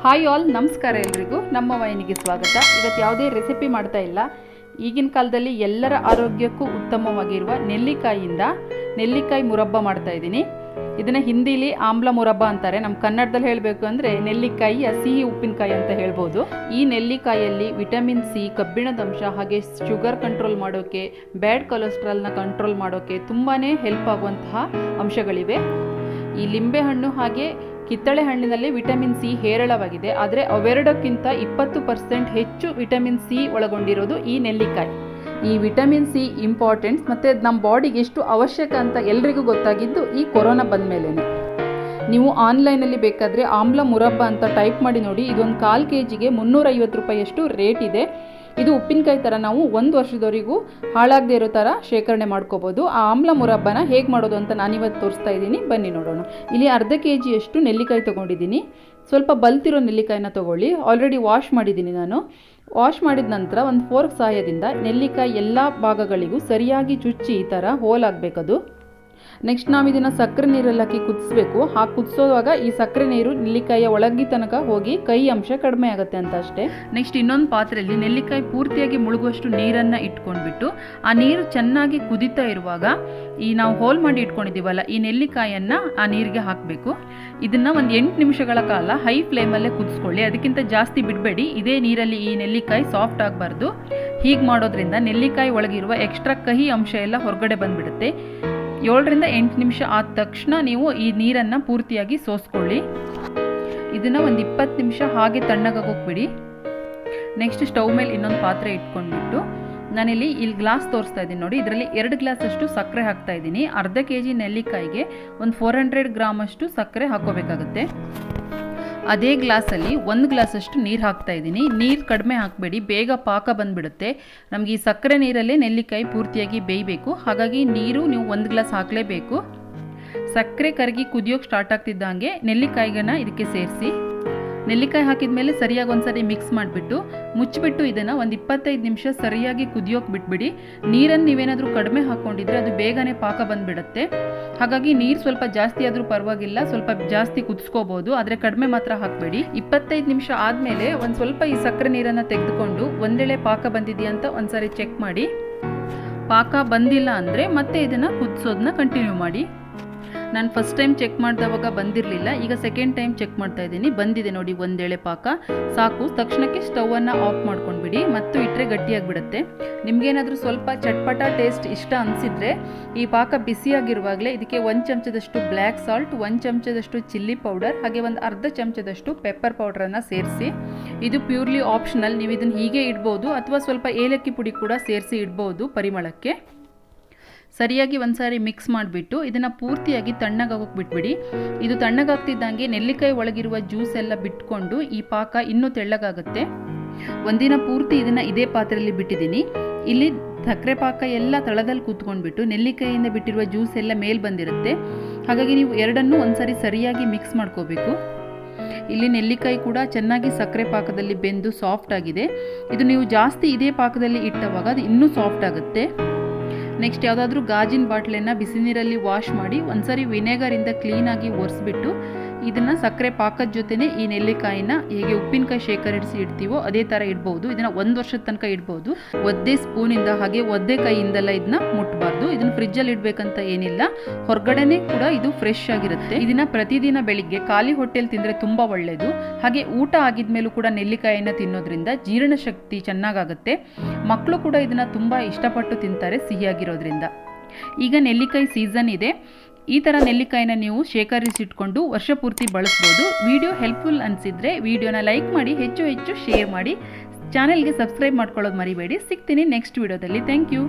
Hi all, ನಮಸ್ಕಾರ ಎಲ್ರಿಗೂ. ನಮ್ಮ ವಾಹಿನಿಗೆ ಸ್ವಾಗತ. ಇವತ್ತು ಯಾವುದೇ ರೆಸಿಪಿ ಮಾಡ್ತಾ ಇಲ್ಲ. ಈಗಿನ ಕಾಲದಲ್ಲಿ ಎಲ್ಲರ ಆರೋಗ್ಯಕ್ಕೂ ಉತ್ತಮವಾಗಿರುವ ನೆಲ್ಲಿಕಾಯಿ ಮುರಬ್ಬ ಮಾಡ್ತಾ ಇದ್ದೀನಿ. ಇದನ್ನು ಹಿಂದಿಲಿ ಆಮ್ಲ ಮುರಬ್ಬ ಅಂತಾರೆ. ನಮ್ಮ ಕನ್ನಡದಲ್ಲಿ ಹೇಳಬೇಕು ಅಂದರೆ ನೆಲ್ಲಿಕಾಯಿಯ ಸಿಹಿ ಉಪ್ಪಿನಕಾಯಿ ಅಂತ ಹೇಳ್ಬೋದು. ಈ ನೆಲ್ಲಿಕಾಯಲ್ಲಿ ವಿಟಮಿನ್ ಸಿ, ಕಬ್ಬಿಣದ ಅಂಶ, ಹಾಗೆ ಶುಗರ್ ಕಂಟ್ರೋಲ್ ಮಾಡೋಕ್ಕೆ, ಬ್ಯಾಡ್ ಕೊಲೆಸ್ಟ್ರಾಲ್ನ ಕಂಟ್ರೋಲ್ ಮಾಡೋಕ್ಕೆ ತುಂಬಾ ಹೆಲ್ಪ್ ಆಗುವಂತಹ ಅಂಶಗಳಿವೆ. ಈ ಲಿಂಬೆಹಣ್ಣು ಹಾಗೆ ಕಿತ್ತಳೆ ಹಣ್ಣಿನಲ್ಲಿ ವಿಟಮಿನ್ ಸಿ ಹೇರಳವಾಗಿದೆ. ಆದರೆ ಅವೆರಡಕ್ಕಿಂತ 20% ಹೆಚ್ಚು ವಿಟಮಿನ್ ಸಿ ಒಳಗೊಂಡಿರೋದು ಈ ನೆಲ್ಲಿಕಾಯಿ. ಈ ವಿಟಮಿನ್ ಸಿ ಇಂಪಾರ್ಟೆಂಟ್ಸ್ ಮತ್ತು ನಮ್ಮ ಬಾಡಿಗೆ ಎಷ್ಟು ಅವಶ್ಯಕ ಅಂತ ಎಲ್ರಿಗೂ ಗೊತ್ತಾಗಿದ್ದು ಈ ಕೊರೋನಾ ಬಂದ ಮೇಲೇ. ನೀವು ಆನ್ಲೈನಲ್ಲಿ ಬೇಕಾದರೆ ಆಮ್ಲ ಮುರಬ್ಬ ಅಂತ ಟೈಪ್ ಮಾಡಿ ನೋಡಿ. ಇದೊಂದು 1/4 kgಗೆ 350 ರೂಪಾಯಿಯಷ್ಟು ರೇಟ್ ಇದೆ. ಇದು ಉಪ್ಪಿನಕಾಯಿ ಥರ ನಾವು 1 ವರ್ಷದವರೆಗೂ ಹಾಳಾಗದೇ ಇರೋ ಥರ ಶೇಖರಣೆ ಮಾಡ್ಕೋಬೋದು. ಆ ಆಮ್ಲ ಮುರಬ್ಬನ ಹೇಗೆ ಮಾಡೋದು ಅಂತ ನಾನಿವತ್ತು ತೋರಿಸ್ತಾ ಇದ್ದೀನಿ, ಬನ್ನಿ ನೋಡೋಣ. ಇಲ್ಲಿ ಅರ್ಧ kgಯಷ್ಟು ನೆಲ್ಲಿಕಾಯಿ ತೊಗೊಂಡಿದ್ದೀನಿ. ಸ್ವಲ್ಪ ಬಲ್ತಿರೋ ನೆಲ್ಲಿಕಾಯಿನ ತೊಗೊಳ್ಳಿ. ಆಲ್ರೆಡಿ ವಾಶ್ ಮಾಡಿದ್ದೀನಿ ನಾನು. ವಾಶ್ ಮಾಡಿದ ನಂತರ ಒಂದು ಫೋರ್ಕ್ ಸಹಾಯದಿಂದ ನೆಲ್ಲಿಕಾಯಿ ಎಲ್ಲ ಭಾಗಗಳಿಗೂ ಸರಿಯಾಗಿ ಚುಚ್ಚಿ ಈ ಥರ ಹೋಲಾಗಬೇಕದು. ನೆಕ್ಸ್ಟ್ ನಾವು ಇದನ್ನು ಸಕ್ಕರೆ ನೀರಲ್ಲಿ ಹಾಕಿ ಕುದಿಸ್ಬೇಕು. ಹಾಕಿ ಕುದಿಸೋವಾಗ ಈ ಸಕ್ಕರೆ ನೀರು ನೆಲ್ಲಿಕಾಯಿಯ ಒಳಗಿ ತನಕ ಹೋಗಿ ಕೈ ಅಂಶ ಕಡಿಮೆ ಆಗುತ್ತೆ ಅಂತ ಅಷ್ಟೇ. ನೆಕ್ಸ್ಟ್ ಇನ್ನೊಂದು ಪಾತ್ರೆಯಲ್ಲಿ ನೆಲ್ಲಿಕಾಯಿ ಪೂರ್ತಿಯಾಗಿ ಮುಳುಗುವಷ್ಟು ನೀರನ್ನು ಇಟ್ಕೊಂಡ್ಬಿಟ್ಟು ಆ ನೀರು ಚೆನ್ನಾಗಿ ಕುದೀತಾ ಇರುವಾಗ ಈ ನಾವು ಹೋಲ್ ಮಾಡಿ ಇಟ್ಕೊಂಡಿದ್ದೀವಲ್ಲ ಈ ನೆಲ್ಲಿಕಾಯನ್ನು ಆ ನೀರಿಗೆ ಹಾಕಬೇಕು. ಇದನ್ನು ಒಂದು 8 ನಿಮಿಷಗಳ ಕಾಲ ಹೈ ಫ್ಲೇಮಲ್ಲೇ ಕುದಿಸ್ಕೊಳ್ಳಿ. ಅದಕ್ಕಿಂತ ಜಾಸ್ತಿ ಬಿಡಬೇಡಿ. ಇದೇ ನೀರಲ್ಲಿ ಈ ನೆಲ್ಲಿಕಾಯಿ ಸಾಫ್ಟ್ ಆಗಬಾರ್ದು. ಹೀಗೆ ಮಾಡೋದ್ರಿಂದ ನೆಲ್ಲಿಕಾಯಿ ಒಳಗಿರುವ ಎಕ್ಸ್ಟ್ರಾ ಕಹಿ ಅಂಶ ಎಲ್ಲ ಹೊರಗಡೆ ಬಂದುಬಿಡುತ್ತೆ. 7ರಿಂದ 8 ನಿಮಿಷ ಆದ ತಕ್ಷಣ ನೀವು ಈ ನೀರನ್ನು ಪೂರ್ತಿಯಾಗಿ ಸೋಸ್ಕೊಳ್ಳಿ. ಇದನ್ನು ಒಂದು 20 ನಿಮಿಷ ಹಾಗೆ ತಣ್ಣಗಾಗೋಗ್ಬಿಡಿ. ನೆಕ್ಸ್ಟ್ ಸ್ಟವ್ ಮೇಲೆ ಇನ್ನೊಂದು ಪಾತ್ರೆ ಇಟ್ಕೊಂಡ್ಬಿಟ್ಟು ನಾನಿಲ್ಲಿ ಗ್ಲಾಸ್ ತೋರಿಸ್ತಾ ಇದ್ದೀನಿ ನೋಡಿ. ಇದರಲ್ಲಿ 2 ಗ್ಲಾಸ್ ಅಷ್ಟು ಸಕ್ಕರೆ ಹಾಕ್ತಾ ಇದ್ದೀನಿ. ಅರ್ಧ kg ನೆಲ್ಲಿಕಾಯಿಗೆ ಒಂದು 400 ಗ್ರಾಮ್ ಅಷ್ಟು ಸಕ್ಕರೆ ಹಾಕೋಬೇಕಾಗುತ್ತೆ. ಅದೇ ಗ್ಲಾಸಲ್ಲಿ 1 ಗ್ಲಾಸ್ ಅಷ್ಟು ನೀರು ಹಾಕ್ತಾ ಇದ್ದೀನಿ. ನೀರು ಕಡಿಮೆ ಹಾಕಬೇಡಿ, ಬೇಗ ಪಾಕ ಬಂದುಬಿಡುತ್ತೆ. ನಮಗೆ ಈ ಸಕ್ಕರೆ ನೀರಲ್ಲೇ ನೆಲ್ಲಿಕಾಯಿ ಪೂರ್ತಿಯಾಗಿ ಬೇಯಬೇಕು. ಹಾಗಾಗಿ ನೀರು ನೀವು 1 ಗ್ಲಾಸ್ ಹಾಕಲೇಬೇಕು. ಸಕ್ಕರೆ ಕರಗಿ ಕುದಿಯೋಕೆ ಸ್ಟಾರ್ಟ್ ಆಗ್ತಿದ್ದಂಗೆ ನೆಲ್ಲಿಕಾಯಿಗನ್ನು ಇದಕ್ಕೆ ಸೇರಿಸಿ. ನೆಲ್ಲಿಕಾಯಿ ಹಾಕಿದ ಮೇಲೆ ಸರಿಯಾಗಿ ಒಂದ್ಸರಿ ಮಿಕ್ಸ್ ಮಾಡಿಬಿಟ್ಟು ಮುಚ್ಚಿಬಿಟ್ಟು ಇದನ್ನು ಒಂದು 25 ನಿಮಿಷ ಸರಿಯಾಗಿ ಕುದಿಯೋಕೆ ಬಿಟ್ಬಿಡಿ. ನೀರನ್ನು ನೀವೇನಾದರೂ ಕಡಿಮೆ ಹಾಕ್ಕೊಂಡಿದ್ರೆ ಅದು ಬೇಗನೆ ಪಾಕ ಬಂದುಬಿಡುತ್ತೆ. ಹಾಗಾಗಿ ನೀರು ಸ್ವಲ್ಪ ಜಾಸ್ತಿ ಆದರೂ ಪರವಾಗಿಲ್ಲ, ಸ್ವಲ್ಪ ಜಾಸ್ತಿ ಕುದಿಸ್ಕೋಬೋದು, ಆದರೆ ಕಡಿಮೆ ಮಾತ್ರ ಹಾಕಬೇಡಿ. 25 ನಿಮಿಷ ಆದಮೇಲೆ ಒಂದು ಸ್ವಲ್ಪ ಈ ಸಕ್ಕರೆ ನೀರನ್ನು ತೆಗೆದುಕೊಂಡು ಒಂದೆಳೆ ಪಾಕ ಬಂದಿದೆಯಾ ಅಂತ ಒಂದ್ಸರಿ ಚೆಕ್ ಮಾಡಿ. ಪಾಕ ಬಂದಿಲ್ಲ ಅಂದರೆ ಮತ್ತೆ ಇದನ್ನು ಕುದಿಸೋದನ್ನ ಕಂಟಿನ್ಯೂ ಮಾಡಿ. ನಾನು ಫಸ್ಟ್ ಟೈಮ್ ಚೆಕ್ ಮಾಡಿದವಾಗ ಬಂದಿರಲಿಲ್ಲ, ಈಗ ಸೆಕೆಂಡ್ ಟೈಮ್ ಚೆಕ್ ಮಾಡ್ತಾ ಇದ್ದೀನಿ. ಬಂದಿದೆ ನೋಡಿ ಒಂದೆಳೆ ಪಾಕ, ಸಾಕು. ತಕ್ಷಣಕ್ಕೆ ಸ್ಟವನ್ನು ಆಫ್ ಮಾಡ್ಕೊಂಡ್ಬಿಡಿ, ಮತ್ತು ಇಟ್ಟರೆ ಗಟ್ಟಿಯಾಗಿಬಿಡುತ್ತೆ. ನಿಮಗೇನಾದರೂ ಸ್ವಲ್ಪ ಚಟ್ಪಟ ಟೇಸ್ಟ್ ಇಷ್ಟ ಅನಿಸಿದರೆ ಈ ಪಾಕ ಬಿಸಿಯಾಗಿರುವಾಗಲೇ ಇದಕ್ಕೆ 1 ಚಮಚದಷ್ಟು ಬ್ಲ್ಯಾಕ್ ಸಾಲ್ಟ್, 1 ಚಮಚದಷ್ಟು ಚಿಲ್ಲಿ ಪೌಡರ್, ಹಾಗೆ ಒಂದು ಅರ್ಧ ಚಮಚದಷ್ಟು ಪೆಪ್ಪರ್ ಪೌಡ್ರನ್ನು ಸೇರಿಸಿ. ಇದು ಪ್ಯೂರ್ಲಿ ಆಪ್ಷನಲ್. ನೀವು ಇದನ್ನು ಹೀಗೆ ಇಡ್ಬೋದು ಅಥವಾ ಸ್ವಲ್ಪ ಏಲಕ್ಕಿ ಪುಡಿ ಕೂಡ ಸೇರಿಸಿ ಇಡ್ಬೋದು ಪರಿಮಳಕ್ಕೆ. ಸರಿಯಾಗಿ ಒಂದ್ಸಾರಿ ಮಿಕ್ಸ್ ಮಾಡಿಬಿಟ್ಟು ಇದನ್ನು ಪೂರ್ತಿಯಾಗಿ ತಣ್ಣಗಾಗೋಕೆ ಬಿಟ್ಬಿಡಿ. ಇದು ತಣ್ಣಗಾಗ್ತಿದ್ದಂಗೆ ನೆಲ್ಲಿಕಾಯಿ ಒಳಗಿರುವ ಜ್ಯೂಸ್ ಎಲ್ಲ ಬಿಟ್ಕೊಂಡು ಈ ಪಾಕ ಇನ್ನೂ ತೆಳ್ಳಗಾಗುತ್ತೆ. ಒಂದಿನ ಪೂರ್ತಿ ಇದನ್ನು ಇದೇ ಪಾತ್ರೆಯಲ್ಲಿ ಬಿಟ್ಟಿದ್ದೀನಿ. ಇಲ್ಲಿ ಸಕ್ಕರೆ ಪಾಕ ಎಲ್ಲ ತಳದಲ್ಲಿ ಕೂತ್ಕೊಂಡ್ಬಿಟ್ಟು ನೆಲ್ಲಿಕಾಯಿಯಿಂದ ಬಿಟ್ಟಿರುವ ಜ್ಯೂಸ್ ಎಲ್ಲ ಮೇಲೆ ಬಂದಿರುತ್ತೆ. ಹಾಗಾಗಿ ನೀವು ಎರಡನ್ನೂ ಒಂದ್ಸರಿ ಸರಿಯಾಗಿ ಮಿಕ್ಸ್ ಮಾಡ್ಕೋಬೇಕು. ಇಲ್ಲಿ ನೆಲ್ಲಿಕಾಯಿ ಕೂಡ ಚೆನ್ನಾಗಿ ಸಕ್ಕರೆ ಪಾಕದಲ್ಲಿ ಬೆಂದು ಸಾಫ್ಟ್ ಆಗಿದೆ. ಇದು ನೀವು ಜಾಸ್ತಿ ಇದೇ ಪಾಕದಲ್ಲಿ ಇಟ್ಟವಾಗ ಅದು ಇನ್ನೂ ಸಾಫ್ಟ್ ಆಗುತ್ತೆ. ನೆಕ್ಸ್ಟ್ ಯಾವುದಾದ್ರೂ ಗಾಜಿನ ಬಾಟ್ಲನ್ನು ಬಿಸಿ ನೀರಲ್ಲಿ ವಾಶ್ ಮಾಡಿ ಒಂದ್ಸರಿ ವಿನೆಗರಿಂದ ಕ್ಲೀನಾಗಿ ಒರೆಸ್ಬಿಟ್ಟು ಇದನ್ನು ಸಕ್ಕರೆ ಪಾಕದ ಜೊತೆನೇ ಈ ನೆಲ್ಲಿಕಾಯಿನ ಹೇಗೆ ಉಪ್ಪಿನಕಾಯಿ ಶೇಖರಿಸಿ ಇಡ್ತೀವೋ ಅದೇ ಥರ ಇಡ್ಬೋದು. ಇದನ್ನು 1 ವರ್ಷದ ತನಕ ಇಡ್ಬೋದು. ಒದ್ದೆ ಸ್ಪೂನಿಂದ ಹಾಗೆ ಒದ್ದೆ ಕೈಯಿಂದೆಲ್ಲ ಇದನ್ನ ಮುಟ್ಬಾರ್ದು. ಇದನ್ನು ಫ್ರಿಜ್ಜಲ್ಲಿ ಇಡಬೇಕಂತ ಏನಿಲ್ಲ, ಹೊರಗಡೆನೇ ಕೂಡ ಇದು ಫ್ರೆಶ್ ಆಗಿರುತ್ತೆ. ಇದನ್ನು ಪ್ರತಿದಿನ ಬೆಳಿಗ್ಗೆ ಖಾಲಿ ಹೊಟ್ಟೆಲಿ ತಿಂದರೆ ತುಂಬ ಒಳ್ಳೆಯದು. ಹಾಗೆ ಊಟ ಆಗಿದ್ಮೇಲೂ ಕೂಡ ನೆಲ್ಲಿಕಾಯಿನ ತಿನ್ನೋದ್ರಿಂದ ಜೀರ್ಣಶಕ್ತಿ ಚೆನ್ನಾಗಾಗುತ್ತೆ. ಮಕ್ಕಳು ಕೂಡ ಇದನ್ನು ತುಂಬ ಇಷ್ಟಪಟ್ಟು ತಿಂತಾರೆ ಸಿಹಿಯಾಗಿರೋದ್ರಿಂದ. ಈಗ ನೆಲ್ಲಿಕಾಯಿ ಸೀಸನ್ ಇದೆ. ಈ ಥರ ನೆಲ್ಲಿಕಾಯಿನ ನೀವು ಶೇಖರಿಸಿಟ್ಕೊಂಡು ವರ್ಷ ಪೂರ್ತಿ ಬಳಸ್ಬೋದು. ವಿಡಿಯೋ ಹೆಲ್ಪ್ಫುಲ್ ಅನಿಸಿದರೆ ವಿಡಿಯೋನ ಲೈಕ್ ಮಾಡಿ, ಹೆಚ್ಚು ಶೇರ್ ಮಾಡಿ. ಚಾನೆಲ್ಗೆ ಸಬ್ಸ್ಕ್ರೈಬ್ ಮಾಡ್ಕೊಳ್ಳೋದು ಮರಿಬೇಡಿ. ಸಿಗ್ತೀನಿ ನೆಕ್ಸ್ಟ್ ವಿಡಿಯೋದಲ್ಲಿ. Thank you.